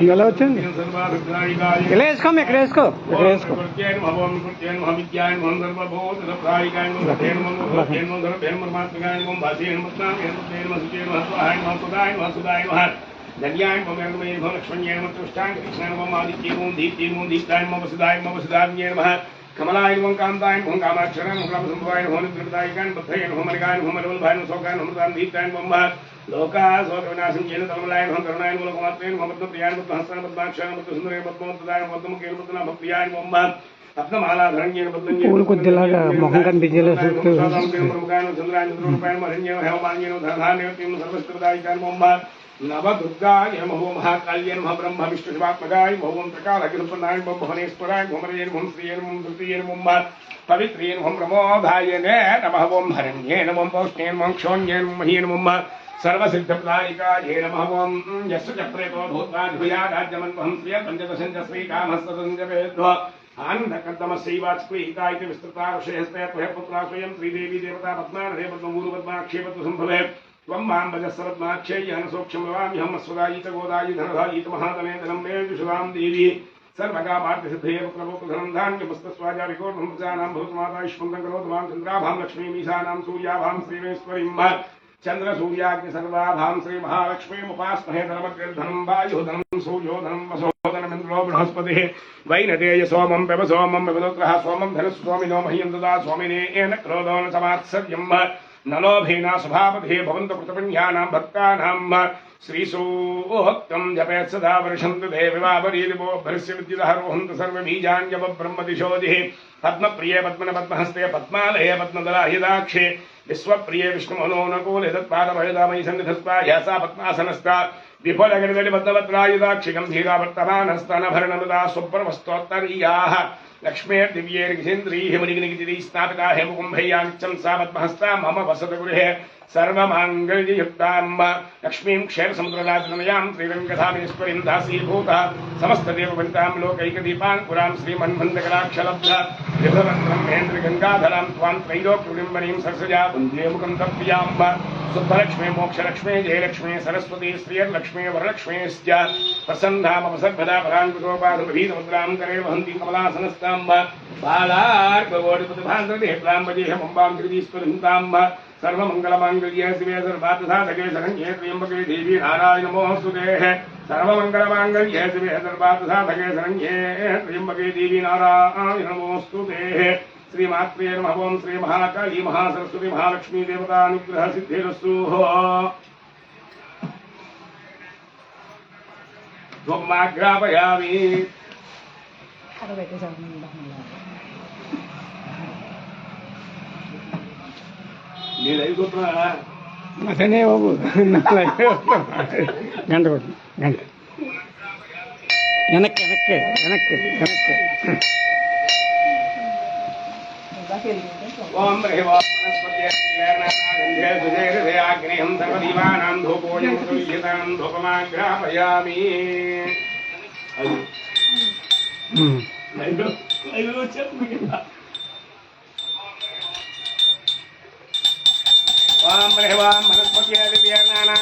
ఇలా వచ్చింది ఇలా వేసుకోము ఇక్కడ వేసుకో ఇక్కడ వేసుకో ధన్యాయ మమ లక్ష్మణ్యే నమ తుష్టాయ కృష్ణాయ నమ ఆదిత్యే నమ దీప్తే నమ దీప్తాయ నమ వసుదాయ నమ వసుదాన్యే నమ కమలాయ నమ కాంతాయ నమ కామాక్షరాయ నమ కామసంభవాయ నమ నిత్యప్రదాయకాయ నమ బద్ధయ నమ మరికాయ నమ మరివల్భాయ నమ శోకాయ నమ మృతాన్ దీప్తాయ నమ లోకా శోక వినాశంచేన తలమలాయ నమ కరుణాయ నమ లోకమాత్రే నమ పద్మప్రియాయ నమ పద్మహస్తాయ నమ పద్మాక్షాయ నమ పద్మసుందరాయ పద్మోత్తదాయ నమ పద్మముఖే నమ పద్మప్రియాయ నమ పద్మమాలాధరణ్యేన పద్మన్యేన పూలు కొద్దిలాగా మొహం కనిపించేలా సర్వస్కృతాయ నమ नव दुर्गाय नमो महाकाल्य नमः ब्रह्म विष्णु शिवात्मकाय नमो त्रिकालग्निपन्नाय नमो भुवनेश्वराय नमो हरये नमो श्रिये नमो तृतीये नमो पवित्रे नमो प्रमोदायने नमः ओम हरण्ये नमो पौष्णे नमो क्षोण्ये नमो मह्ये नमो सर्वसिद्धप्रदायिकाय नमः ओम यस्य चक्रेतो भूत्वा भूयादाज्यमन्वहं श्रिय पञ्चदशञ्च श्रीकामस्तदञ्जवेद्व आनन्दकर्दमस्यैवाच्क्रीहिता इति विस्तृता ऋषयस्ते त्वः पुत्रा स्वयं श्रीदेवी देवता पद्मानरे पद्मगुरु पद्माक्षेपतु सम्भवे त्वं मां भजस्सरत्नाक्षय्यन सोक्षमवाम्यहं स्वदायित गोदायि धनधायित महातने धनं मे विशुभां देवी सर्वकामार्थसिद्धये पुत्रपौत्रधनं धान्यपुस्तस्वाजा विकोटं प्रजानां भवतुमाता इष्पन्दं करोतु मां चन्द्राभां लक्ष्मीमीशानां सूर्याभां श्रीमेश्वरीं चन्द्रसूर्याग्नि सर्वाभां श्रीमहालक्ष्मीमुपास्महे धनमग्रधनं वायुधनं सूर्योधनं वसोधनमिन्द्रो बृहस्पतिः वैनतेय सोमं पेव सोमं पेवदोत्रः सोमं धनस्वामिनो मह्यं ददा स्वामिनेन क्रोधो न समात्सर्यम् नलोभेना स्वभावधे भवन्तु कृतपुण्यानां भक्तानां श्रीसूक्तं जपेत् सदा वर्षन्तु देविवावरीदिवो भरस्य विद्युदहरोहन्तु सर्वबीजान्यवब्रह्मदिशोदिः पद्मप्रिये पद्मन पद्महस्ते पद्मालये पद्मदलाहिदाक्षे विश्वप्रिये विष्णुमनोनुकूले तत्पादभयदामयि सन्निधस्त्वा यासा पद्मासनस्था विपुलगिरिदलि पद्मवत्रायुधाक्षि गम्भीरा वर्तमानस्तनभरणमृदा सुप्रभस्तोत्तरीयाः लक्ष्मीर्दिव्यैर्गिसेन्द्रीः मुनिगिनिगितिः स्थापिता हेमकुम्भैयाञ्चं सा पद्महस्ता मम वसतगृहे सर्वमाङ्गल्ययुक्तां लक्ष्मीं क्षीरसमुद्रराजनमयां श्रीरङ्गधामेश्वरीं दासीभूता समस्तदेववनितां लोकैकदीपाङ्कुरां श्रीमन्मन्दकराक्षलब्धा विभवन्त्रं महेन्द्रगङ्गाधरां त्वां त्रैलोक्यविडम्बनीं सरसजा वन्दे तप्रियां शुद्धलक्ष्मी मोक्षलक्ष्मी जयलक्ष्मी सरस्वती श्रियर्लक्ष्मी वरलक्ष्मीश्च प्रसन्नामपसर्वदा पराङ्कुशोपाधुभीतमुद्रां करे वहन्ति कमलासनस्तां बालार्कवोडिपतिभान्द्रदेह्लां वजेहमम्बां जगदीश्वरीं सर्वमङ्गलमाङ्गल्ये शिवे सर्वार्थसाधके शरण्ये त्र्यम्बके देवी नारायण नमोऽस्तुते सर्वमङ्गलमाङ्गल्ये शिवे सर्वार्थसाधके शरण्ये त्र्यम्बके देवी नारायण नमोऽस्तुते श्रीमात्रे नमः ओं श्री महाकाली महासरस्वती महालक्ष्मी देवता अनुग्रह सिद्धिरस्तु धूपमाग्रापयामि అతనే బాబు గంట కొట్టు గంట వెనక్కి వెనక్కి వెనక్కి వెనక్కి ఓం వనస్పత్యాగ్నిహం సర్వదీవానాం ధూపోయం తుల్యతాం ధూపమాగ్రాపయామి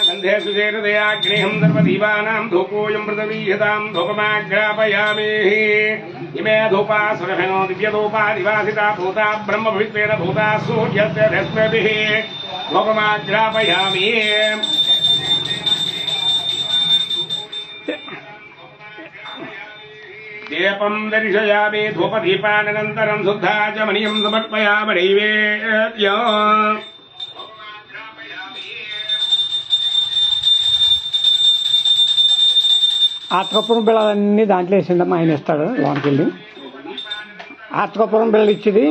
गंधे सुचेतयाग्निहं सर्वदीवानां धूपोऽयं प्रदवीयतां धूपमाग्रापयामि इमे धूपा सुरभिनो दिव्यधूपा दिवासिता भूता ब्रह्मभवित्वेन भूता सूर्यस्य रश्मिभिः धूपमाग्रापयामि दीपं दर्शयामि धूपदीपानन्तरं शुद्धाचमनीयं समर्पयामि नैवेद्यम् ఆత్కపురం బిళ్ళలన్నీ దాంట్లో వేసిందమ్మా ఆయన ఇస్తాడు లోనికి వెళ్ళి ఆత్కపురం బిళ్ళలు ఇచ్చేది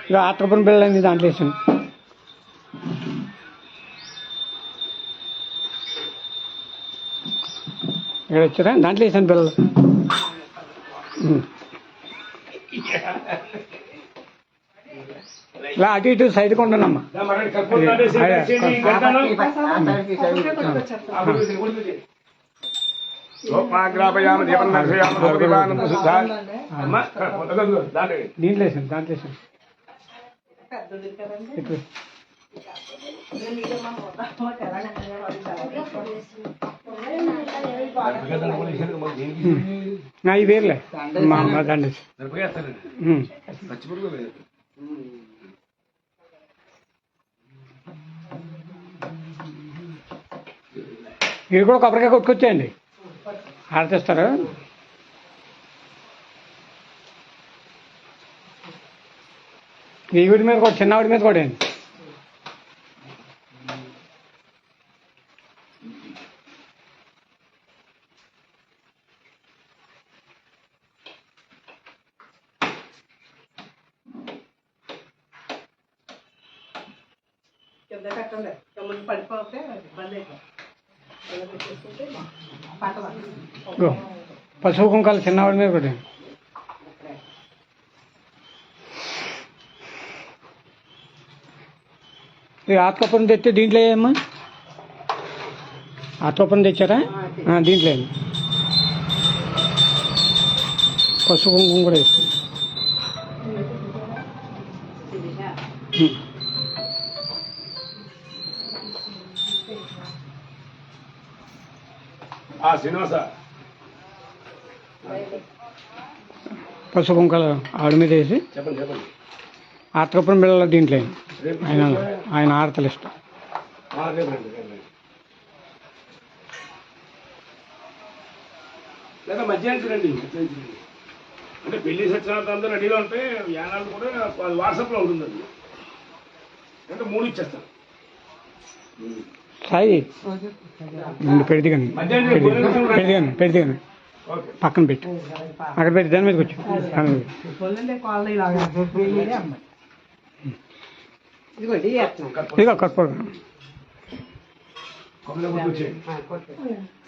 ఇక ఆత్కపురం బిళ్ళలన్నీ దాంట్లో వేసింది ఇక్కడ వచ్చారా దాంట్లో వేసాను బిళ్ళలు ఇలా అటు ఇటు సైడ్ కొండనమ్మా धूपमाग्रापयामि दीपं दर्शयामि धूपदीपानन्दं शुद्धा దీంట్లో వేసాను దాంట్లో వేసాను ఇది వేర్లే మా అమ్మ దండ మీరు కూడా కొబ్బరికాయ కొట్టుకొచ్చేయండి ఆరతిస్తారు ఈ వీడి మీద కూడా చిన్న వీడి మీద కూడా అండి పసుపు కుంకాలు చిన్నవాడి మీద కూడా ఆత్కప్పని తెస్తే దీంట్లో ఏమమ్మా ఆత్కప్పని తెచ్చారా దీంట్లో పసుపు కుంకుమ కూడా వేస్తుంది శ్రీనివాస పసుపు కుంకాలు ఆవిడ మీద వేసి చెప్పండి చెప్పండి ఆత్కప్పని బిళ్ళ దీంట్లో ఆయన ఆరతలు ఇష్టం లేదా మధ్యాహ్నం రండి అంటే పెళ్లి సత్యనారాయణ రెడీగా ఉంటే యానాలు కూడా వాట్సాప్లో ఉంటుంది అది అంటే 3 ఇచ్చేస్తాను సాయి పెడిదిగాను పెడిదిగాను పక్కన పెట్టి అక్కడ పెట్టి దాని మీదకి వచ్చి ఇదిగో కట్టుకోడు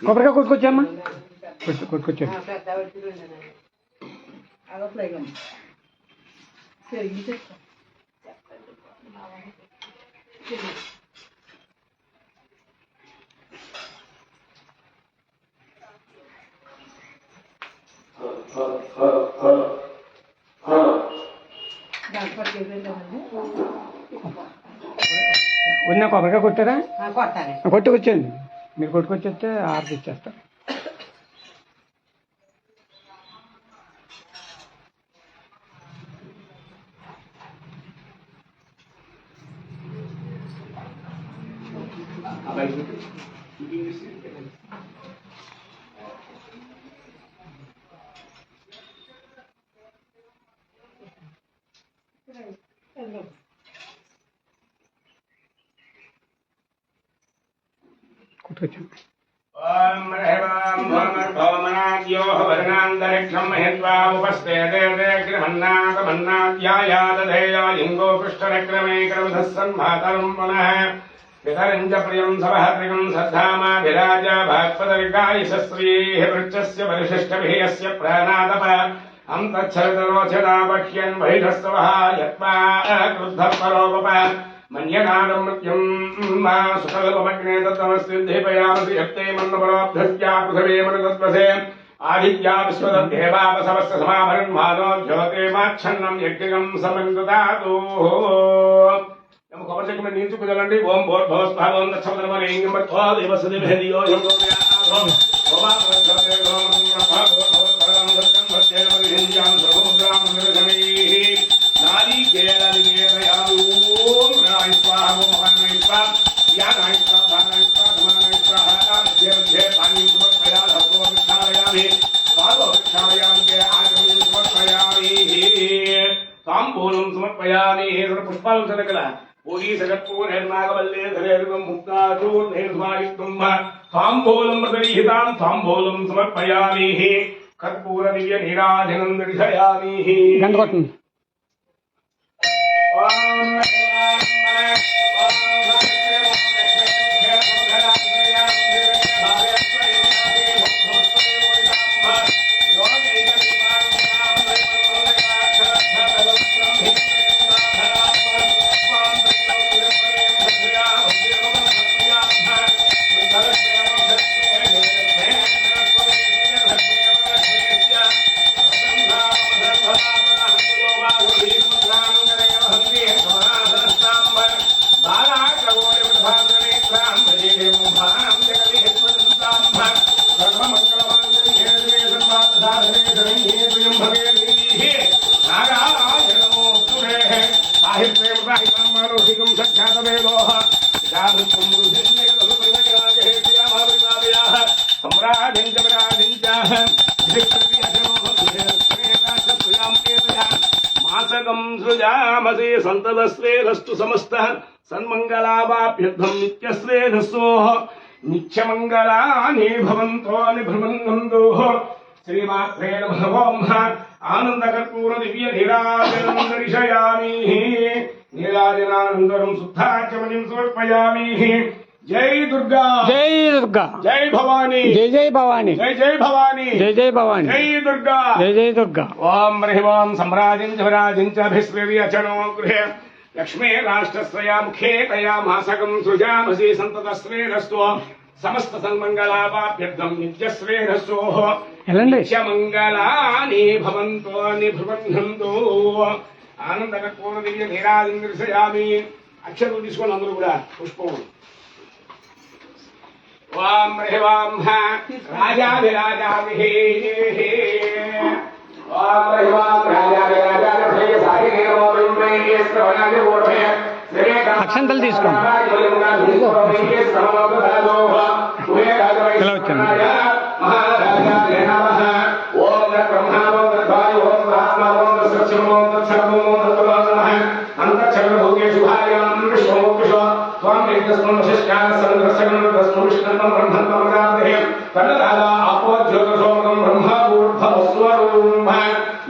కొబ్బరికాయ కొట్టుకొచ్చామ్మా కొట్టుకొచ్చాను ఉన్న కొబ్బరికాయ కొట్టారా కొట్టుకొచ్చేయండి మీరు కొట్టుకొచ్చేస్తే ఆర్డర్ ఇచ్చేస్తారు కొట్టుకొచ్చాను వర్ణాంతరిక్షం మహిత్వా ఉపస్థే దేగ్రమన్నాకమన్నాద్యాయాదధేయాలింగో పృష్టరక్రమే క్రమధः సన్మాతరం పునః పితరం చ ప్రియం సభహత్రికం సద్ధామాభిరాజ భాగవతర్గాయశ్రీः వృక్షస్య పరిశిష్టభిः యస్య ప్రాణాదప అంతచ్చరితరోచనా బహ్యన్ బహిధస్తవః యత్వా క్రుద్ధః పరోపప మన్యనాదం మృత్యుం మా సుకల్పమగ్నే తత్తమస్తిద్ధేపయామసి యత్తే మన్నపరాభ్యస్యా పృథివీ మనుతత్వసే ఆదిత్యా విశ్వదేవావసవస్య సమాభరణ్మానో జ్యోతే మాచ్ఛన్నం యజ్ఞం సమన్వితాతో నమ కొబ్బరి చెట్టు మీద నీరు చూపించాలండి ఓం భోర్భవస్భావ ఓం దక్షమధర్మరేంగమత్వా దేవసదేవహేదియో తాంబూలం సమర్పయామి పుష్పాలు సరకల పూరీ సగత్పూర్ణాగవల్లే ధరేర్వం ముక్తాచూర్ణేర్వాయుక్తుంభ తాంబూలం ప్రతిహితాం తాంబూలం సమర్పయామి కర్పూర దివ్య నీరాజనం దర్శయామి మాసకం సృజామసే సంతదస్వేదస్తు సమస్త సన్మంగళావాప్యర్థం నిత్యస్వేదస్సు నిత్యమంగళాని భవంతో నిభృమందో శ్రీమాత్రే నమః ఆనందకర్పూర దివ్య నీరాజనం దర్శయామి నీరాజనానందరం శుద్ధాచమనిం సమర్పయామి జై దుర్గా జై దుర్గా జై భవానీ జై జై భవానీ జై జై భవానీ జై జై భవానీ జై దుర్గా జై జై దుర్గా. ఓం హ్రీం సమ్రాజిం ధ్వరాజిం చ అభిస్వీర్యచనో గృహే లక్ష్మే రాష్ట్రస్య ముఖే తయా మాసకం సృజామసి సంతతశ్రేరస్తు సమస్త సన్మంగళావాప్యర్థం నిత్యశ్రేరస్సు ఎలాండి నిత్యమంగళాని భవంతో నిభృబంధంతో ఆనందకర్పూర దివ్య నీరాజం దర్శయామి. అక్షరం తీసుకోండి అందరూ కూడా పుష్పం. ఓం హ్రీం రాజాభిరాజామి ఓం హ్రీం రాజాభిరాజామి అక్షంతలు తీసుకోండి. ఇలా వచ్చాను.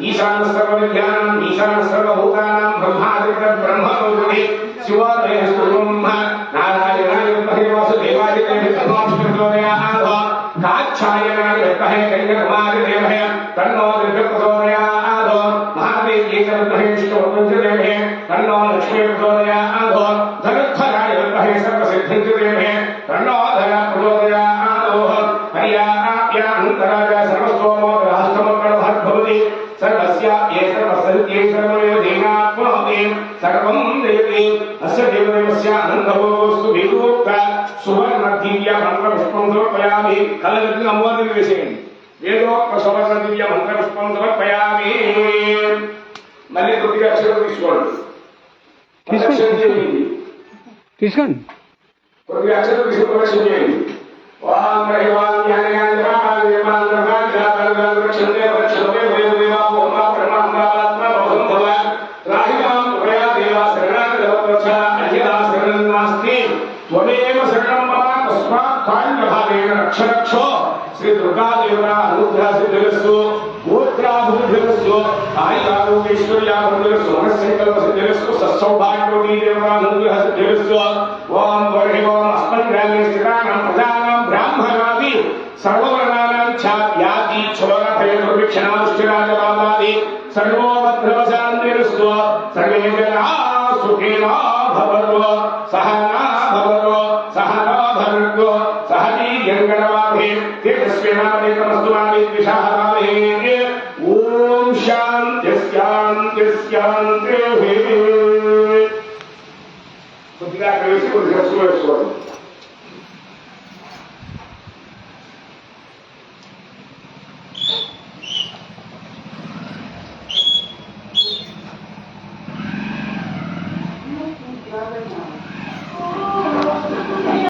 ఈశాన సర్వవిద్యానాం ఈశాన సర్వభూతానాం బ్రహ్మాదిత్య బ్రహ్మణోపి శివాయ బ్రహ్మ నారాయణాయ విద్మహే వాసుదేవాయ ధీమహి కాచ్ఛాయనాయ విద్మహే కైకర్మాయ ధీమహి తన్నో దుర్గా ప్రచోదయాత్ మహాదేవ్యై విద్మహే విష్ణువర్ధన్యై తన్నో లక్ష్మీ ప్రచోదయాత్ ధనుర్ధరాయ విద్మహే సర్వసిద్ధిం ధీమహి తన్నో ధన ప్రచోదయాత్ హరియాప్యానంతరాయ సర్వస్తోమో రాష్ట్రమంగళ భవతి सर्वस्य ये सर्वसन्ति सर्वमेव देनात्मनोति सर्वं देवते अस्य देवदेवस्य आनन्दभोस्तु विरूक्त सुवर्णदिव्य मन्त्रपुष्पं समर्पयामि. कलगति अमोदि विषयेण वेदोक्त सुवर्णदिव्य मन्त्रपुष्पं समर्पयामि. मल्లి కొద్దిగా అక్షరం తీసుకోండి. కొద్దిగా అక్షరం తీసుకోండి. ఓం హ్రీం రక్షరక్షో శ్రీ దుర్గాదేవరా అనుగ్రహ సిద్ధిరస్సు గోత్రాభివృద్ధిరస్సు ఆయురారోగ్యైశ్వర్యాభివృద్ధిరస్సు మనస్సంకల్ప సిద్ధిరస్సు సత్సౌభాగ్యోగి దేవరా అనుగ్రహ సిద్ధిరస్సు. ఓం హ్రీం అస్మద్గ్రామే స్థితానాం ప్రజానాం బ్రాహ్మణాది సర్వవర్ణానాం చ వ్యాధి క్షోర భయ దుర్భిక్షణాదుష్టిరాజబాధాది సర్వోపద్రవశాంతిరస్సు. సర్వే జనా సుఖినో భవంతు సహనా భవతు సహనా భవతు సహతి గంగణవాభి తేజస్వినామస్తు విషాహాభి. ఓం శాంతి శాంతి శాంతి. కొద్దిగా వేసి కొద్దిగా వేసుకోండి.